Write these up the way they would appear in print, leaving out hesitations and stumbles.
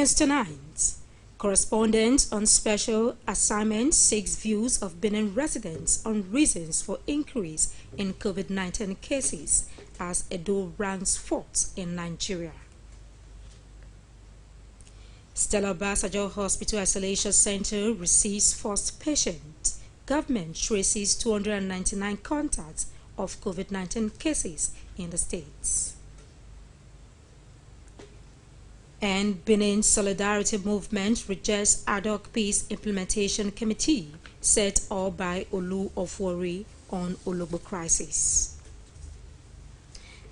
News Tonight. Correspondent on special assignment seeks views of Benin residents on reasons for increase in COVID-19 cases as Edo ranks fourth in Nigeria. Stella Basajo Hospital Isolation Center receives first patient. Government traces 299 contacts of COVID-19 cases in the states. And Benin Solidarity Movement rejects ad hoc peace implementation committee set up by Olu Ofori on Ologbo crisis.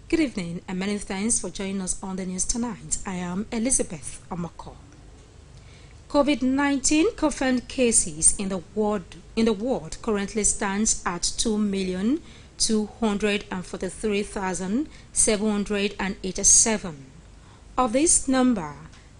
Good evening and many thanks for joining us on the news tonight. I am Elizabeth Amako. COVID-19 confirmed cases in the world currently stands at 2,243,787. Of this number,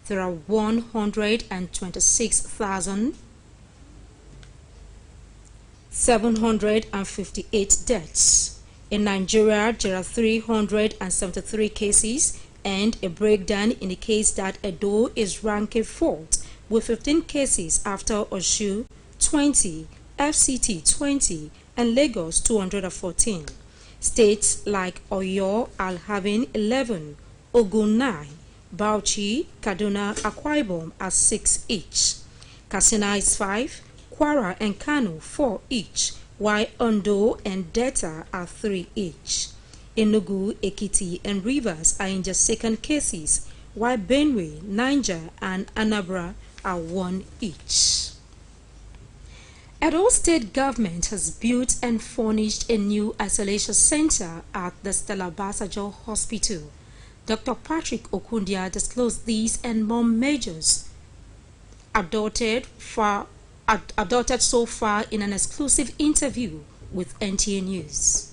there are 126,758 deaths. In Nigeria, there are 373 cases, and a breakdown indicates that Edo is ranking fourth with 15 cases after Osun 20, FCT 20, and Lagos 214. States like Oyo are having 11, Ogun 9, Bauchi, Kaduna, Akwa Ibom are 6 each. Katsina is 5, Kwara and Kano 4 each, while Ondo and Delta are 3 each. Enugu, Ekiti, and Rivers are in just second cases, while Benue, Niger, and Anambra are 1 each. Edo State Government has built and furnished a new isolation center at the Stella Basajo Hospital. Dr. Patrick Okundia disclosed these and more measures adopted so far in an exclusive interview with NTA News.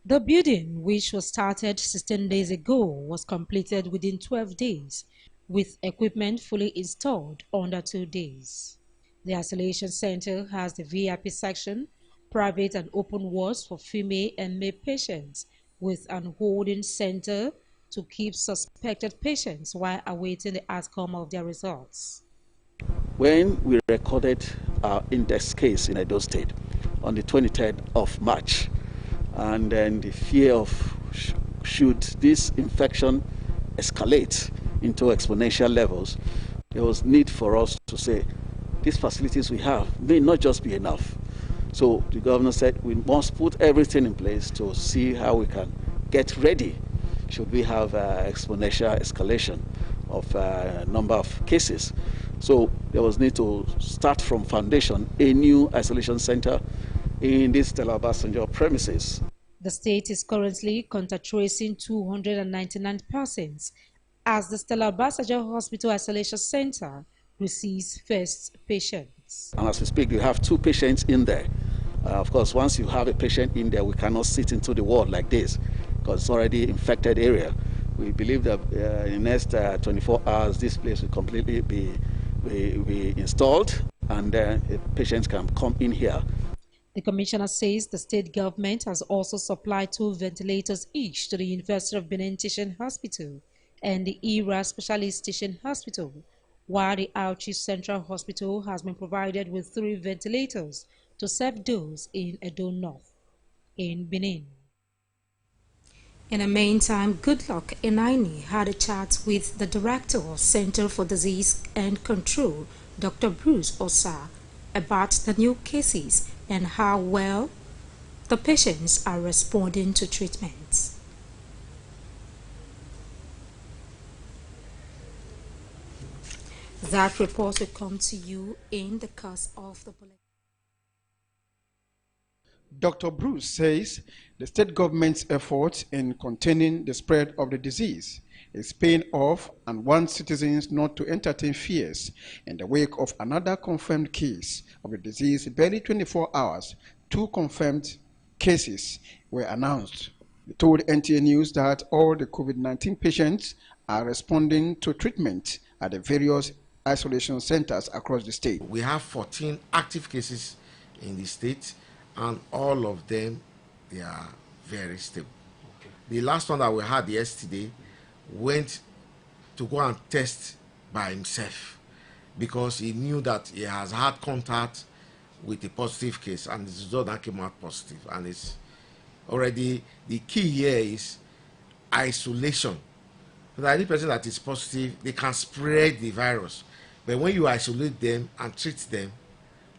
The building, which was started 16 days ago, was completed within 12 days, with equipment fully installed under 2 days. The isolation center has the VIP section, private and open wards for female and male patients, with an holding center to keep suspected patients while awaiting the outcome of their results. When we recorded our index case in Edo State on the 23rd of March, and then the fear of should this infection escalate into exponential levels, there was need for us to say these facilities we have may not just be enough. So the governor said we must put everything in place to see how we can get ready should we have exponential escalation of number of cases. So there was need to start from foundation a new isolation center in this Stella Basajo premises. The state is currently contact tracing 299 persons as the Stella Basajo Hospital Isolation Center receives first patients. And as we speak, you have 2 patients in there. Of course, once you have a patient in there, we cannot sit into the ward like this because it's already infected area. We believe that in the next 24 hours, this place will completely be installed and patients can come in here. The commissioner says the state government has also supplied 2 ventilators each to the University of Benin Teaching Hospital and the ERA Specialist Teaching Hospital, while the Auchi Central Hospital has been provided with 3 ventilators to serve those in Edo North, in Benin. In the meantime, Goodluck Enaini had a chat with the director of Center for Disease and Control, Dr. Bruce Osa, about the new cases and how well the patients are responding to treatment. That report will come to you in the course of the bulletin. Dr. Bruce says the state government's efforts in containing the spread of the disease is paying off and wants citizens not to entertain fears in the wake of another confirmed case of the disease. Barely 24 hours, 2 confirmed cases were announced. They told NTA News that all the COVID-19 patients are responding to treatment at the various isolation centers across the state. We have 14 active cases in the state, and all of them, they are very stable. Okay. The last one that we had yesterday went to go and test by himself because he knew that he has had contact with a positive case and the result that came out positive. And it's already, the key here is isolation. So that any person that is positive, they can spread the virus. But when you isolate them and treat them,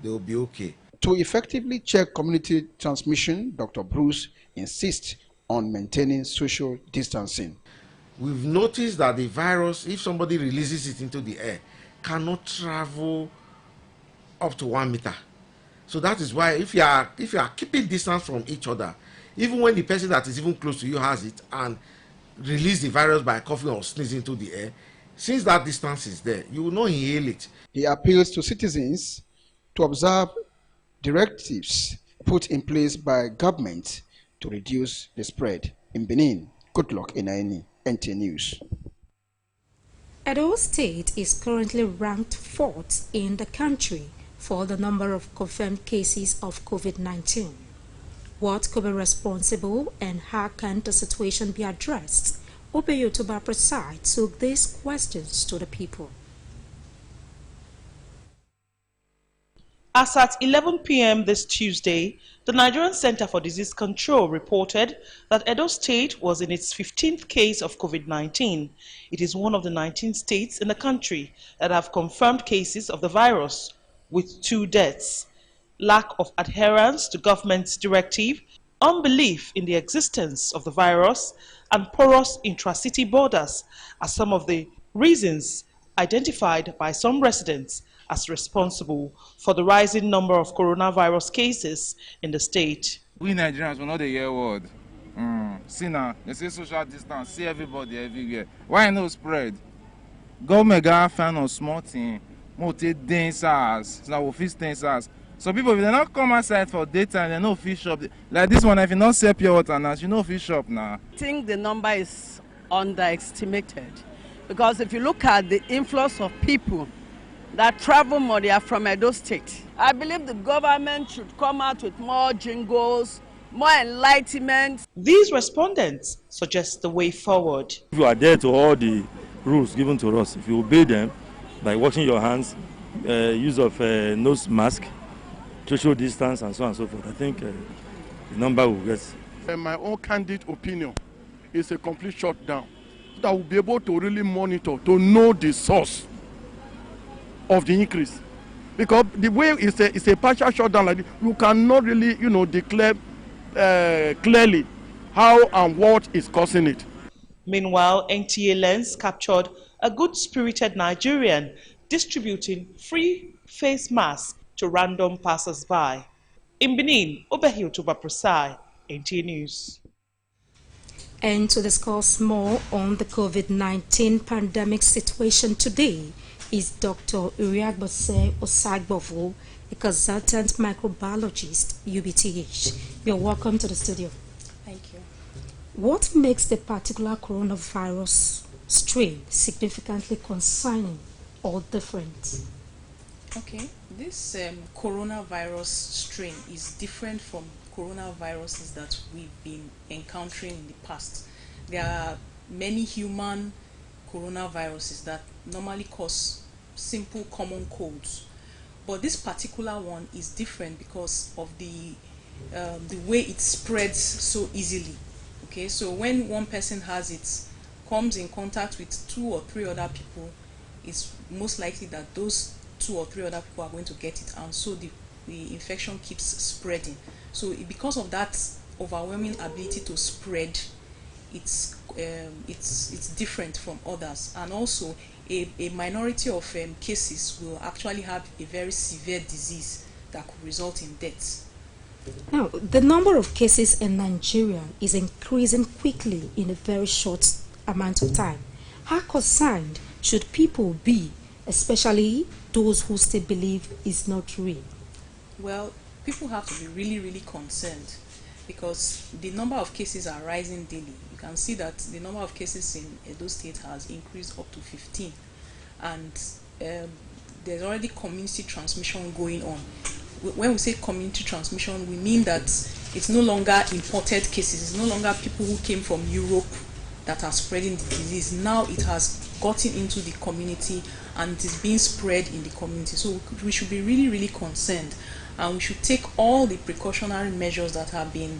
they will be okay. To effectively check community transmission, Dr. Bruce insists on maintaining social distancing. We've noticed that the virus, if somebody releases it into the air, cannot travel up to 1 meter. So that is why if you are keeping distance from each other, even when the person that is even close to you has it and release the virus by coughing or sneezing into the air, since that distance is there, you will not inhale it. He appeals to citizens to observe directives put in place by government to reduce the spread. In Benin, Goodluck Inaini, NT News. Edo State is currently ranked 4th in the country for the number of confirmed cases of COVID-19. What could be responsible and how can the situation be addressed? Obeyotoba Prasad took these questions to the people. As at 11 p.m. this Tuesday, the Nigerian Center for Disease Control reported that Edo State was in its 15th case of COVID-19. It is one of the 19 states in the country that have confirmed cases of the virus, with 2 deaths. Lack of adherence to government's directive, unbelief in the existence of the virus, and porous intra-city borders are some of the reasons identified by some residents as responsible for the rising number of coronavirus cases in the state. We Nigerians will not hear word. See now, they say social distance, see everybody everywhere. Why no spread? Government got found on small thing, more take dancers, so we fix dancers. So people, if they not come outside for daytime, they no fish shop. Like this one, if you not sell pure water now, you know fish shop now. I think the number is underestimated because if you look at the influx of people that travel more, they are from Edo State. I believe the government should come out with more jingles, more enlightenment. These respondents suggest the way forward. If you adhere to all the rules given to us, if you obey them by washing your hands, use of nose mask, social distance, and so on and so forth, I think the number will get. In my own candid opinion, it's a complete shutdown that will be able to really monitor, to know the source of the increase, because the way it's a partial shutdown like this, you cannot really declare clearly how and what is causing it. Meanwhile, NTA Lens captured a good-spirited Nigerian distributing free face masks to random passers-by. In Benin, Obeyotoba Prasad, NTA News. And to discuss more on the COVID-19 pandemic situation today is Dr. Uriagbose Osagbovo, a consultant microbiologist, UBTH. You're welcome to the studio. Thank you. What makes the particular coronavirus strain significantly concerning or different? Okay, this coronavirus strain is different from coronaviruses that we've been encountering in the past. There are many human coronaviruses that normally cause simple common colds, but this particular one is different because of the way it spreads so easily. Okay, so when one person has it, comes in contact with 2 or 3 other people, it's most likely that those 2 or 3 other people are going to get it, and so the infection keeps spreading. So because of that overwhelming ability to spread, it's different from others, and also a minority of cases will actually have a very severe disease that could result in death. Now, the number of cases in Nigeria is increasing quickly in a very short amount of time. How concerned should people be, especially those who still believe it's not real? Well, people have to be really, really concerned because the number of cases are rising daily. You can see that the number of cases in Edo State has increased up to 15, and there's already community transmission going on. When we say community transmission, we mean that it's no longer imported cases, it's no longer people who came from Europe that are spreading the disease. Now it has gotten into the community and it is being spread in the community. So we should be really, really concerned, and we should take all the precautionary measures that have been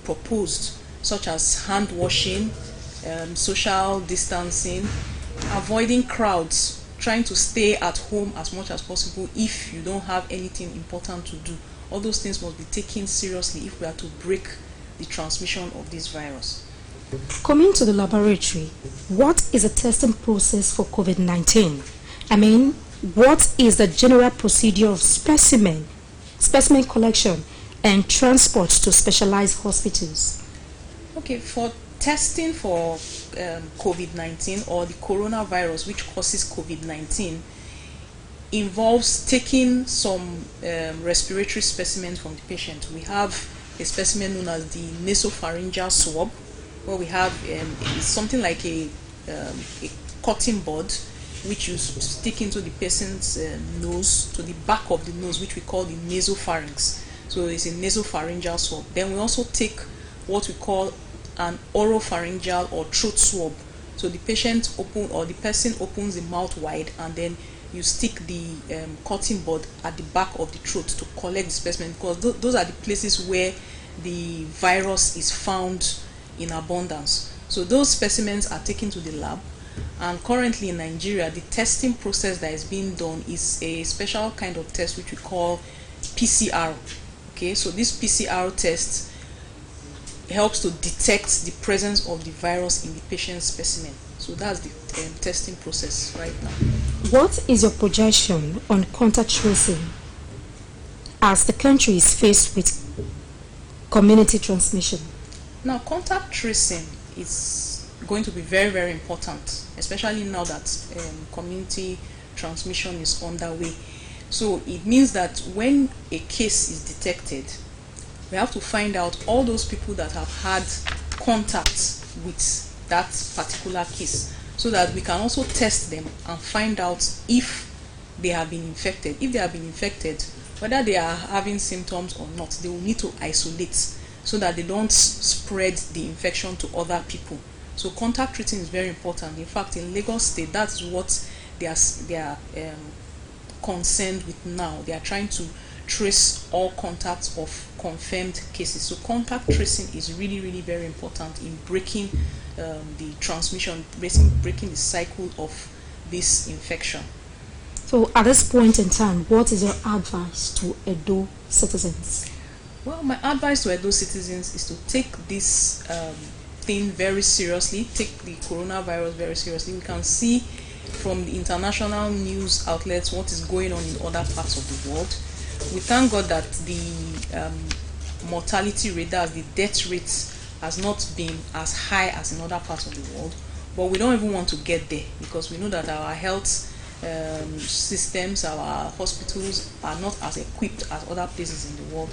proposed, such as hand washing, social distancing, avoiding crowds, trying to stay at home as much as possible if you don't have anything important to do. All those things must be taken seriously if we are to break the transmission of this virus. Coming to the laboratory, what is the testing process for COVID-19? I mean, what is the general procedure of specimen collection and transport to specialized hospitals? Okay, for testing for COVID-19 or the coronavirus which causes COVID-19 involves taking some respiratory specimens from the patient. We have a specimen known as the nasopharyngeal swab, where we have something like a cotton bud which you stick into the patient's nose, to the back of the nose, which we call the nasopharynx. So it's a nasopharyngeal swab. Then we also take what we call an oropharyngeal or throat swab. So the person opens the mouth wide, and then you stick the cotton bud at the back of the throat to collect the specimen, because those are the places where the virus is found in abundance. So those specimens are taken to the lab, and currently in Nigeria the testing process that is being done is a special kind of test which we call PCR. Okay, so this PCR test helps to detect the presence of the virus in the patient's specimen. So that's the testing process right now. What is your projection on contact tracing as the country is faced with community transmission? Now, contact tracing is going to be very, very important, especially now that community transmission is underway. So it means that when a case is detected, we have to find out all those people that have had contact with that particular case, so that we can also test them and find out if they have been infected. If they have been infected, whether they are having symptoms or not, they will need to isolate so that they don't spread the infection to other people. So contact tracing is very important. In fact, in Lagos State, that's what they are concerned with now. They are trying to trace all contacts of confirmed cases. So contact tracing is really, really very important in breaking the transmission, breaking the cycle of this infection. So at this point in time, what is your advice to Edo citizens? Well, my advice to Edo citizens is to take this thing very seriously, take the coronavirus very seriously. We can see from the international news outlets what is going on in other parts of the world. We thank God that the mortality rate, the death rate, has not been as high as in other parts of the world, but we don't even want to get there, because we know that our health systems, our hospitals are not as equipped as other places in the world,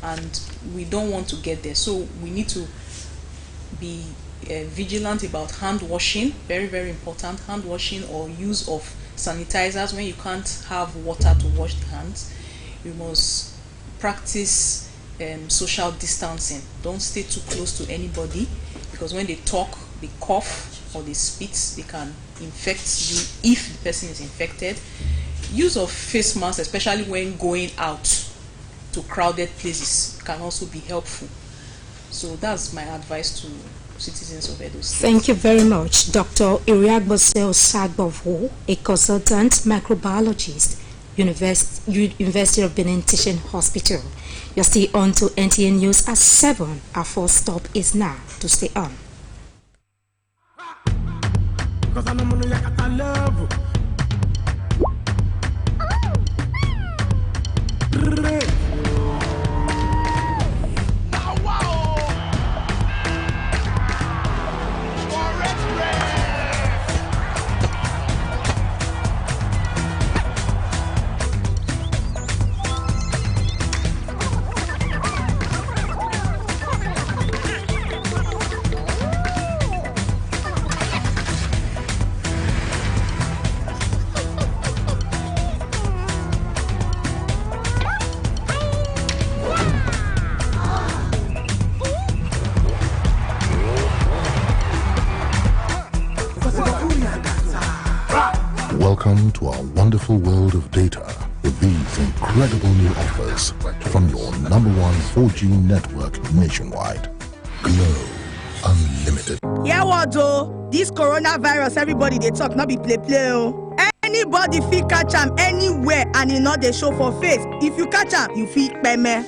and we don't want to get there. So we need to be vigilant about hand washing, very, very important, hand washing or use of sanitizers when you can't have water to wash the hands. You must practice social distancing. Don't stay too close to anybody, because when they talk, they cough or they spit, they can infect you if the person is infected. Use of face masks, especially when going out to crowded places, can also be helpful. So that's my advice to citizens of Edo State. Thank you very much, Dr. Iriagbose Osagbavo, a consultant microbiologist, University of Benin Teaching Hospital. You're still on to NTN News at 7. Our first stop is now to stay on. Welcome to our wonderful world of data with these incredible new offers from your #1 4G network nationwide. Glow Unlimited. Yeah, what though? This coronavirus, everybody they talk, not be play. Anybody fit catch am anywhere and e not dey show for face. If you catch am, you fit peme.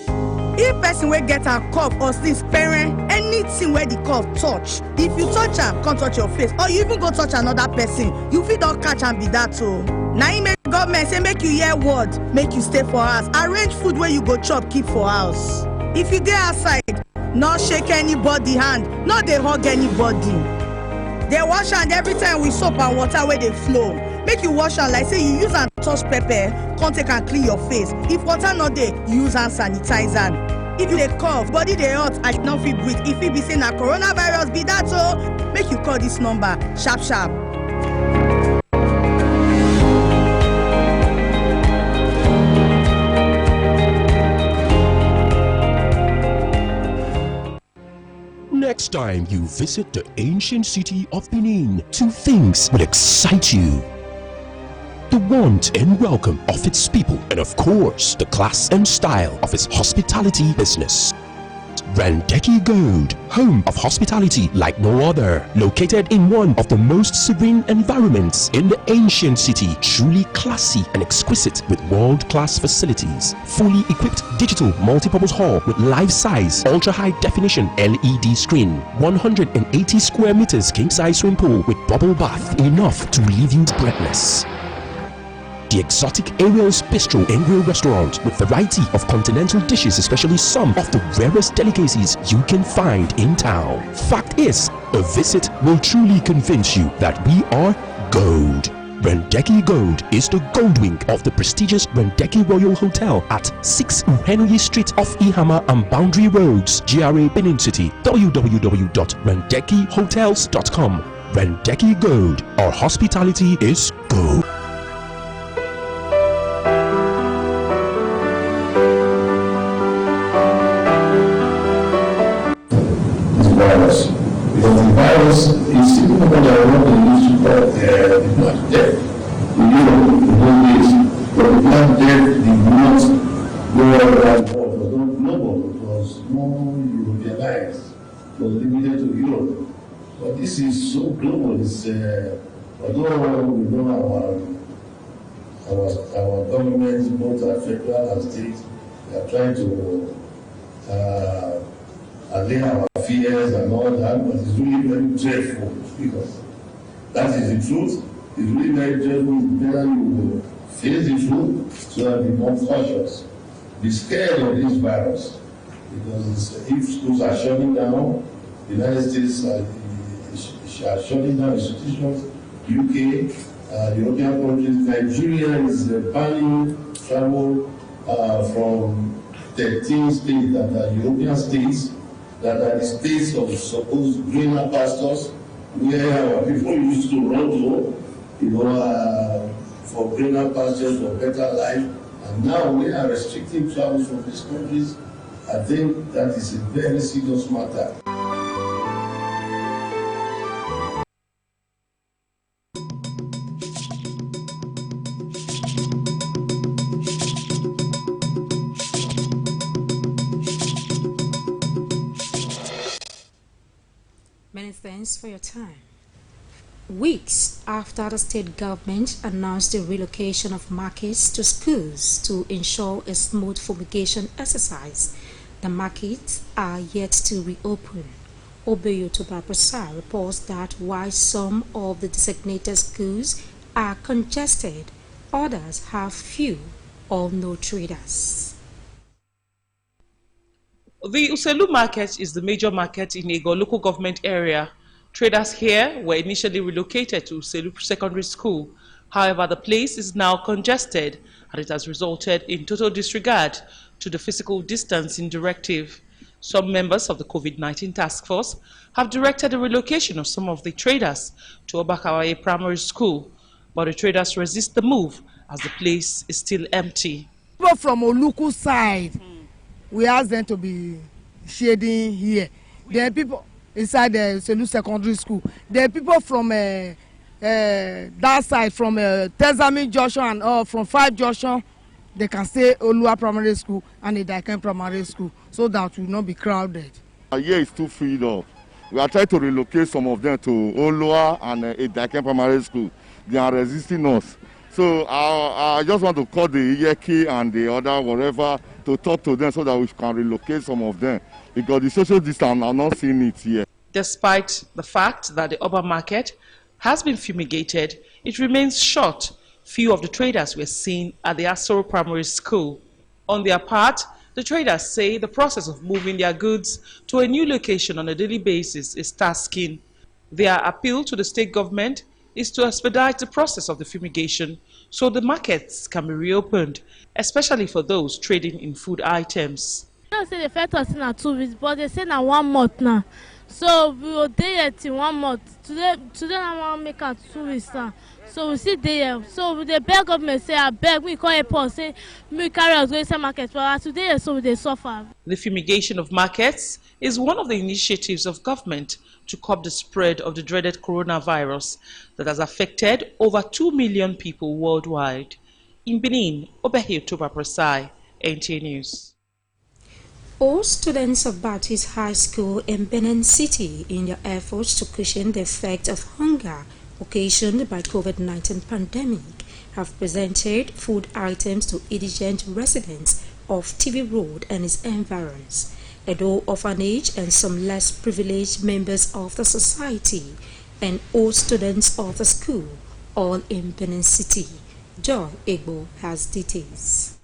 If person wey get a cough or sneeze, anything where the cough touch, if you touch am, come touch your face, or you even go touch another person, you fit don catch am be that o. Na im make government say make you hear word, make you stay for house, arrange food where you go chop, keep for house. If you dey outside, no shake anybody hand, no dey hug anybody. Dey wash hand every time with soap and water wey dey flow. Make you wash am like say you use am touch pepper, come take am clean your face. If water no dey, use hand sanitize am. If you dey cough, body dey hot and you no fit breathe, e fit be say na coronavirus be that o. Make you call this number sharp sharp. Next time you visit the ancient city of Benin, 2 things will excite you: the want and welcome of its people, and of course, the class and style of its hospitality business. Randeki Gold, home of hospitality like no other, located in one of the most serene environments in the ancient city, truly classy and exquisite with world-class facilities. Fully equipped digital multipurpose hall with life-size, ultra-high definition LED screen, 180 square meters king-size swimming pool with bubble bath, enough to leave you breathless. The exotic Ariel's Bistro and Grill restaurant with variety of continental dishes, especially some of the rarest delicacies you can find in town. Fact is, a visit will truly convince you that we are gold. Randeki Gold is the gold wing of the prestigious Randeki Royal Hotel at 6 Henry Street off Ihama and Boundary Roads, GRA Benin City. www.randekihotels.com. Randeki Gold, our hospitality is gold. Because the virus is even more than what they used to call the blood death. In Europe, in those days, but the blood death did not go around the world. It was not global, it was more Europeanized, it was limited to Europe. But this is so global. It's, although we know our governments, both our federal and state, they are trying to allay our fears and all that, but it's really very dreadful, because that is the truth. It's really very dreadful. Better you face the truth so that you become cautious. Be scared of this virus, because if schools are shutting down, the United States are shutting down institutions, UK, European countries, Nigeria is banning travel from 13 states that are European states, that are the states of supposed greener pastures, where our people used to run to, for greener pastures, for better life. And now we are restricting travel from these countries. I think that is a very serious matter. Many thanks for your time. Weeks after the state government announced the relocation of markets to schools to ensure a smooth fumigation exercise, the markets are yet to reopen. Obeyoto Baprasa reports that while some of the designated schools are congested, others have few or no traders. The Uselu market is the major market in Ego local government area. Traders here were initially relocated to Uselu Secondary School. However, the place is now congested and it has resulted in total disregard to the physical distancing directive. Some members of the COVID-19 task force have directed the relocation of some of the traders to Obakawaye Primary School, but the traders resist the move as the place is still empty. People from Oluku side, we ask them to be shading here. There are people inside the Selu Secondary School. There are people from that side from Tezami Junction and from 5 Junction, they can stay Olua Primary School and Idaken Primary School so that we will not be crowded. Here is too filled up. We are trying to relocate some of them to Olua and Idaken Primary School. They are resisting us. So I just want to call the Iyeki and the other whatever to talk to them so that we can relocate some of them, because the social distance, I'm not seeing it here. Despite the fact that the urban market has been fumigated, it remains shut. Few of the traders were seen at the Asoro Primary School. On their part, the traders say the process of moving their goods to a new location on a daily basis is tasking. Their appeal to the state government is to expedite the process of the fumigation so the markets can be reopened, especially for those trading in food items. I say they first us in 2 weeks, but they say now 1 month now. So we will there till 1 month. Today I want to make 2 weeks now. So we sit there. So the beg government say, I beg, we call a post, say, we carry us going to market. But today, so they suffer. The fumigation of markets is one of the initiatives of government to curb the spread of the dreaded coronavirus that has affected over 2 million people worldwide. In Benin, Obehi Otoba Prasai, NTA News. All students of Baptist High School in Benin City, in their efforts to cushion the effect of hunger occasioned by COVID-19 pandemic, have presented food items to indigent residents of TV Road and its environs, Edo Orphanage and some less privileged members of the society, and all students of the school, all in Benin City. Joy Egbo has details.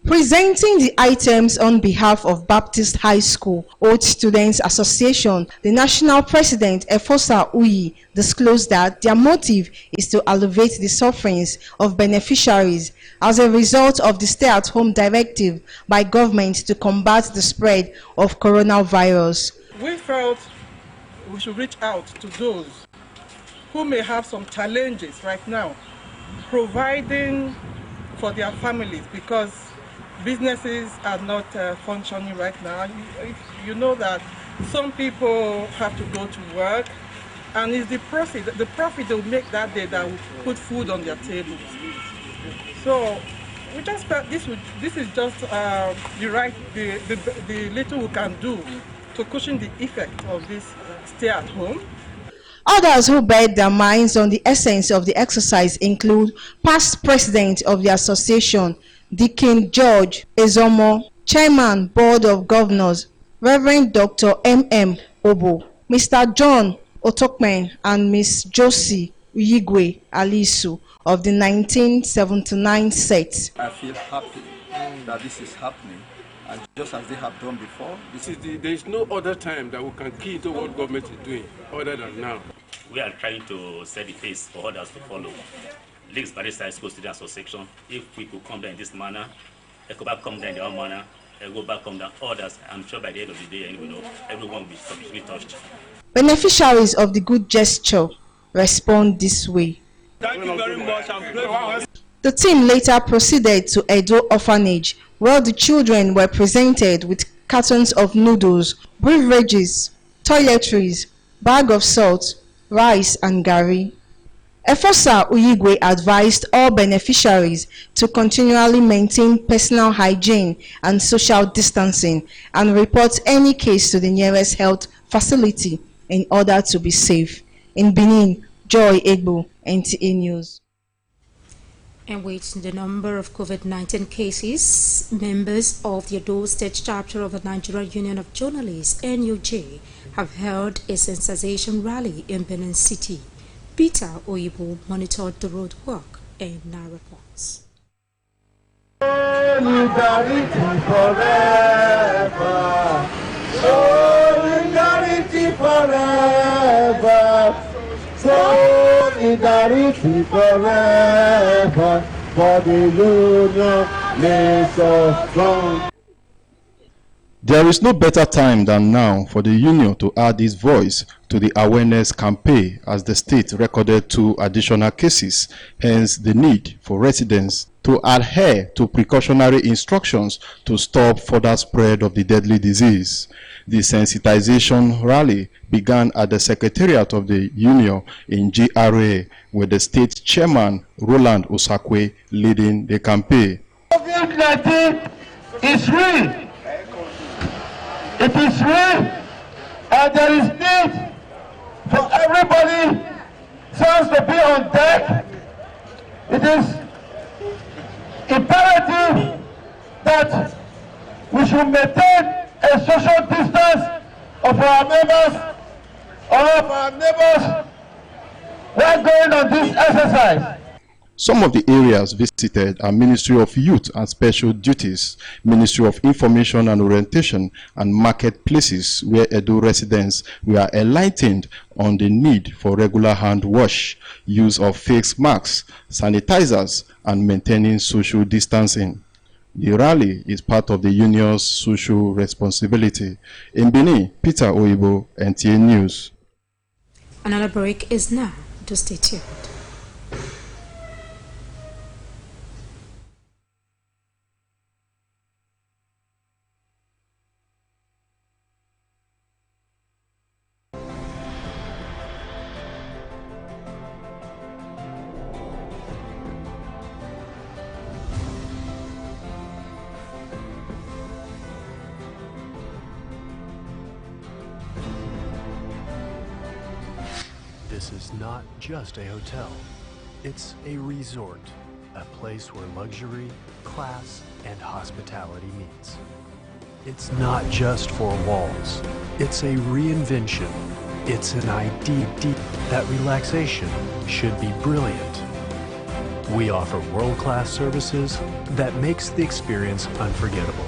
Presenting the items on behalf of Baptist High School Old Students Association, the national president, Efosa Uyi, disclosed that their motive is to alleviate the sufferings of beneficiaries as a result of the stay-at-home directive by government to combat the spread of coronavirus. We felt we should reach out to those who may have some challenges right now, providing for their families, because businesses are not functioning right now. You know that some people have to go to work, and it's the profit they will make that day that will put food on their tables. So we just felt this is just the little we can do to cushion the effect of this stay at home. Others who bet their minds on the essence of the exercise include past president of the association, Deacon George Ezomo, Chairman Board of Governors, Reverend Dr. M.M. Obo, Mr. John Otokmen, and Miss Josie Uyigwe Alisu of the 1979 set. I feel happy that this is happening, and just as they have done before. There is no other time that we can key into what government is doing other than now. We are trying to set the pace for others to follow. Lakes Baptist High School Student Association, if we could come down in this manner, Ecobac come down in their own manner, Ecobac come down others, I'm sure by the end of the day, everyone will be sufficiently touched. Beneficiaries of the good gesture respond this way. Thank you very much. The team later proceeded to Edo Orphanage, where the children were presented with cartons of noodles, beverages, toiletries, bag of salt, rice and gari. Efosa Uyigwe advised all beneficiaries to continually maintain personal hygiene and social distancing and report any case to the nearest health facility in order to be safe. In Benin, Joy Egbo, NTA News. And with the number of COVID-19 cases, members of the Edo State chapter of the Nigerian Union of Journalists, NUJ, have held a sensitization rally in Benin City. Peter Oyibo monitored the road work and now reports. Solidarity forever. Solidarity forever. Solidarity forever. For the union makes us strong. There is no better time than now for the union to add its voice to the awareness campaign as the state recorded 2 additional cases, hence the need for residents to adhere to precautionary instructions to stop further spread of the deadly disease. The sensitization rally began at the Secretariat of the Union in GRA, with the state chairman Roland Osakwe leading the campaign. COVID-19 is real. It is real, and there is need for everybody sounds to be on deck. It is imperative that we should maintain a social distance of our members while going on this exercise. Some of the areas visited are Ministry of Youth and Special Duties, Ministry of Information and Orientation, and marketplaces, where Edo residents were enlightened on the need for regular hand wash, use of face masks, sanitizers, and maintaining social distancing. The rally is part of the union's social responsibility. In Benin, Peter Oyibo, NTA News. Another break is now. Do stay tuned. This is not just a hotel. It's a resort, a place where luxury, class, and hospitality meets. It's not just four walls. It's a reinvention. It's an idea that relaxation should be brilliant. We offer world-class services that makes the experience unforgettable.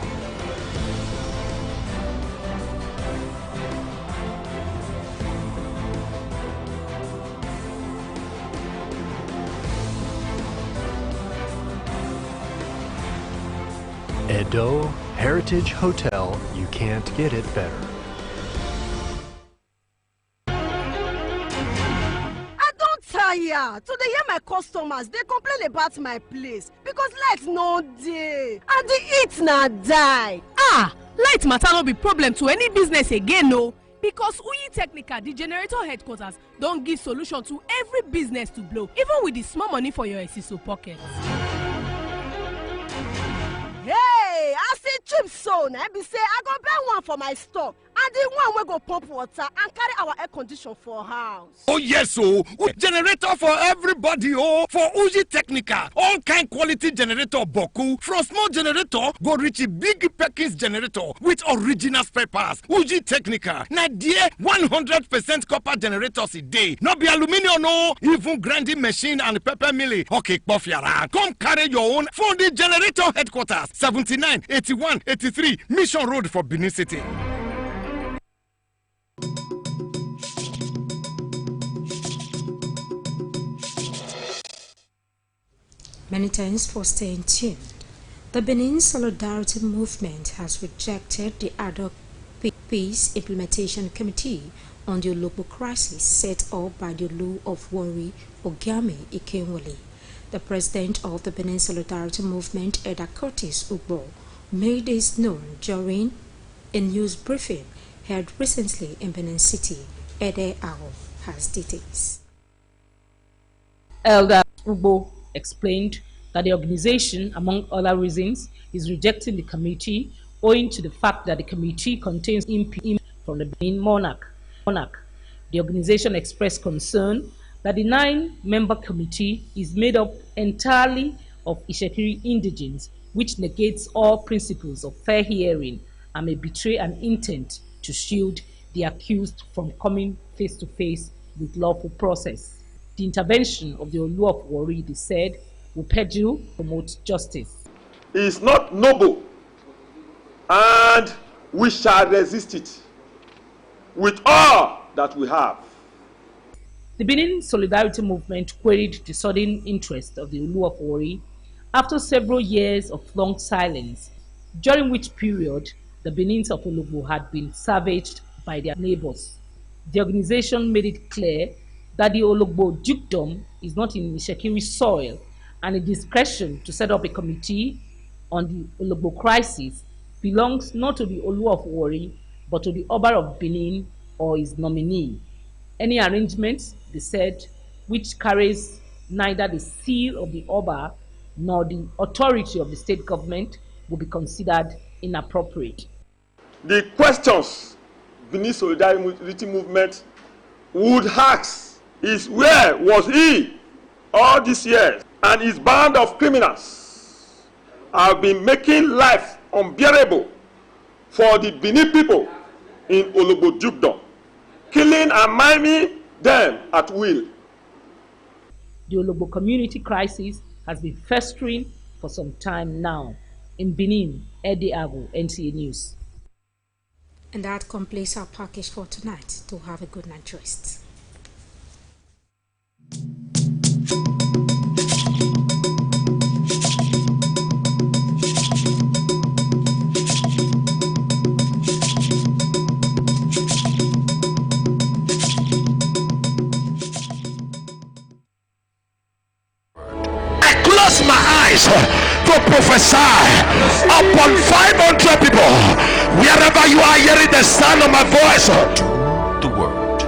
Edo Heritage Hotel, you can't get it better. I don't tire to dey hear my customers. They complain about my place because light no dey and the heat na die. Light matter no be problem to any business again, no. Because Uyi Technica, the generator headquarters, don't give solution to every business to blow, even with the small money for your SSO pocket. Hey, I see cheap so na be say I go buy one for my store and the one wey go pump water and carry our air condition for house. Oh yes, generator for everybody, for Uji Technica, all kind quality generator boku, from small generator go reach a big Perkins generator with original spare parts. Uji Technica, na dear 100% copper generators a day, no be aluminium, no, even grinding machine and pepper mill. Okay, Kofiara, come carry your own for the generator headquarters, 79, 81, 83 Mission Road for Benin City. Many thanks for staying tuned. The Benin Solidarity Movement has rejected the ad hoc Peace Implementation Committee on the Ologbo crisis set up by the Olu of Warri Ogiame Ikenwole. The president of the Benin Solidarity Movement, Eda Curtis Ugbo, made this known during a news briefing held recently in Benin City. Ede Ao has details. Elder Ugbo explained that the organization, among other reasons, is rejecting the committee owing to the fact that the committee contains MP from the Benin monarch. The organization expressed concern that the 9-member committee is made up entirely of Ishekiri indigenes, which negates all principles of fair hearing and may betray an intent to shield the accused from coming face to face with lawful process. The intervention of the Olu of Warri, they said, will peddle promote justice. It is not noble, and we shall resist it with all that we have. The Benin Solidarity Movement queried the sudden interest of the Olu of Warri after several years of long silence, during which period the Benins of Ologbo had been savaged by their neighbors. The organization made it clear that the Ologbo dukedom is not in Ishekiri soil, and the discretion to set up a committee on the Ologbo crisis belongs not to the Olu of Warri, but to the Oba of Benin or his nominee. Any arrangement, they said, which carries neither the seal of the Oba nor the authority of the state government will be considered inappropriate. The questions Benin Solidarity Movement would ask is, where was he all these years? And his band of criminals have been making life unbearable for the Benin people in Ologbo-Jubdon, killing and maiming them at will. The Ologbo community crisis has been festering for some time now. In Benin, Eddie Agu, NTA News. And that completes our package for tonight. To have a good night rest. My eyes to prophesy upon 500 people wherever you are hearing the sound of my voice. The word.